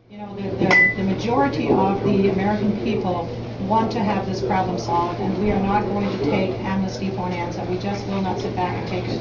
You know, the majority of the American people want to have this problem solved, and we are not going to take amnesty for an answer. We just will not sit back and take it.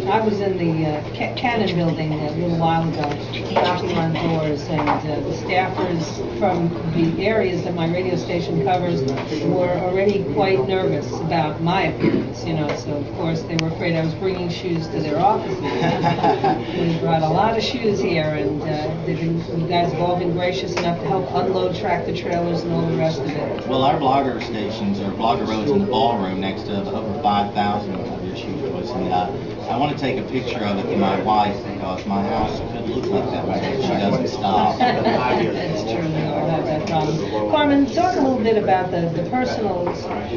I was in the Cannon building a little while ago, knocking on doors, and the staffers from the areas that my radio station covers were already quite nervous about my appearance, you know, so of course they were afraid I was bringing shoes to their offices. We brought a lot of shoes here, and you guys have all been gracious enough to help unload tractor trailers and all the rest of it. Well, our blogger stations, or blogger rows in the ballroom next to over 5,000 of your shoes, Joyce, and I want to take a picture of it for my wife because my house could look like that if she doesn't stop. That's true, we all have that problem. Carmen, talk a little bit about the personal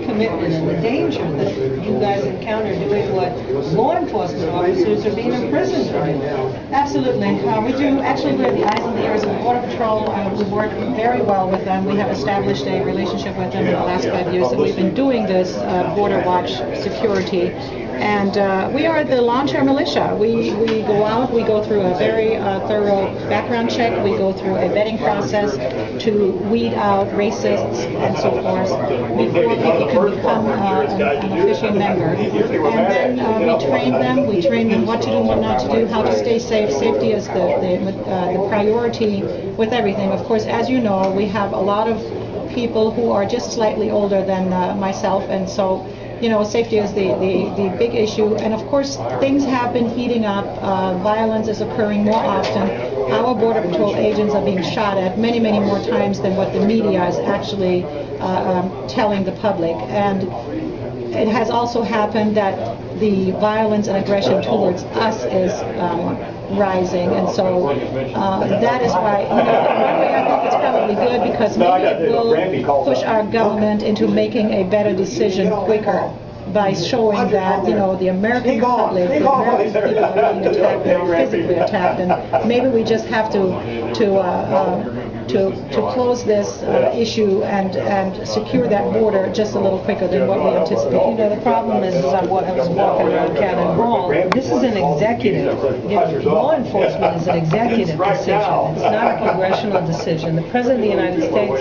commitment and the danger that you guys encounter doing what law enforcement officers are being imprisoned for doing. Absolutely. We do, actually, we're the eyes and ears of the Border Patrol. We work very well with them. We have established a relationship with them in the last 5 years, and we've been doing this Border Watch security. And we are the lawn-chair militia. We go out, we go through a very thorough background check, we go through a vetting process to weed out racists and so forth before people can become an official member. And then we train them what to do, what not to do, how to stay safe. Safety is the priority with everything. Of course, as you know, we have a lot of people who are just slightly older than myself, and so you know, safety is the big issue. And of course, things have been heating up. Violence is occurring more often. Our Border Patrol agents are being shot at many, many more times than what the media is actually telling the public. And it has also happened that the violence and aggression towards us is rising, and so that is why, you know, in one way I think it's probably good, because maybe it will push our government into making a better decision quicker by showing that, you know, the American public, the American people are being attacked now, physically attacked, and maybe we just have to close this issue and secure that border just a little quicker than what we anticipate. You know, the problem is I was walking around Cannon Hall. This is an executive. Law enforcement is an executive decision. It's not a congressional decision. The President of the United States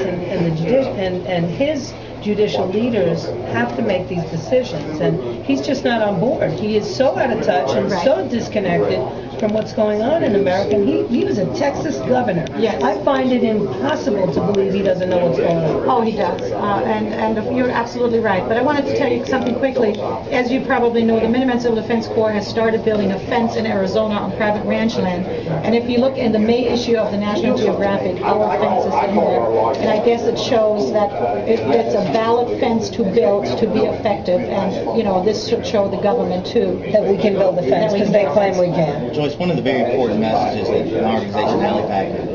and his judicial leaders have to make these decisions, and he's just not on board. He is so out of touch and so disconnected from what's going on in America. He was a Texas governor. Yes. I find it impossible to believe he doesn't know what's going on. Oh, he does, and you're absolutely right. But I wanted to tell you something quickly. As you probably know, the Minuteman Civil Defense Corps has started building a fence in Arizona on private ranch land. And if you look in the May issue of the National Geographic, our fence is in there. And I guess it shows that it's a valid fence to build to be effective. And, you know, this should show the government, too, that we can build the fence, because they claim we can. Joyce, one of the very important messages that our organization, ALIPAC,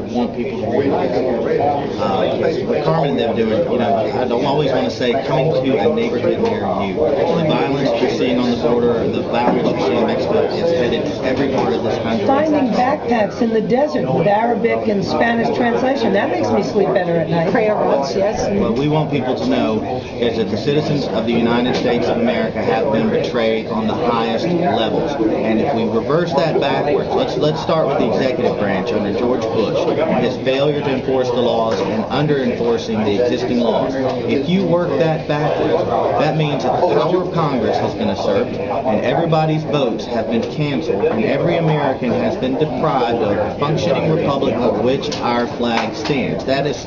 want people to realize, what Carmen and them doing, you know, I don't always want to say coming to a neighborhood near you. The violence you're seeing on the border, the violence you're seeing in Mexico is headed to every part of this country. Finding backpacks in the desert with Arabic and Spanish translation, that makes me sleep better at night. Prayer runs, yes. What we want people to know is that the citizens of the United States of America have been betrayed on the highest levels. And if we reverse that backwards, let's start with the executive branch under George Bush, his failure to enforce the laws and under-enforcing the existing laws. If you work that backwards, that means that the power of Congress has been usurped, and everybody's votes have been canceled, and every American has been deprived of the functioning republic of which our flag stands. That is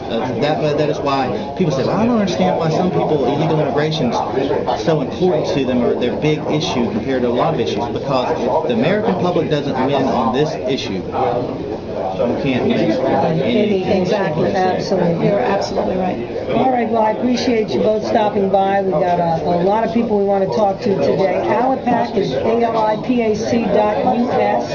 why people say, well, I don't understand why some people, illegal immigration is so important to them, or their big issue compared to a lot of issues, because if the American public doesn't win on this issue, you can't win anything. Exactly, absolutely. You're absolutely right. All right, well, I appreciate you both stopping by. We've got a lot of people we want to talk to today. ALIPAC is ALIPAC.us.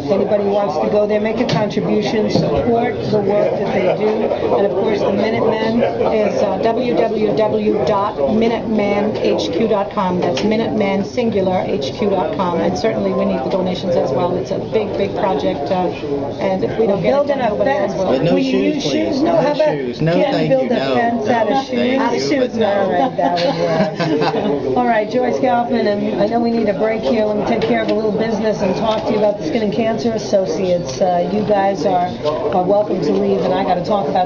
If anybody wants to go there, make a contribution, support the work that they do. And, of course, the Minutemen is www.minutemanhq.com. That's Minuteman, singular, HQ.com. And certainly we need the donations as well. It's a big, big project. And if we don't get building a Nobody fence. else will. But no Will you shoes, use please. shoes? No, No how about, shoes. No, can't thank build you. a No, fence out no, of shoes? thank Out of you, shoes, but no. all right, that would work. All right, Joyce Kaufman, and I know we need a break here. Let me take care of a little business and talk to you about the Skin and Cancer Associates. You guys are welcome to leave, and I got to talk about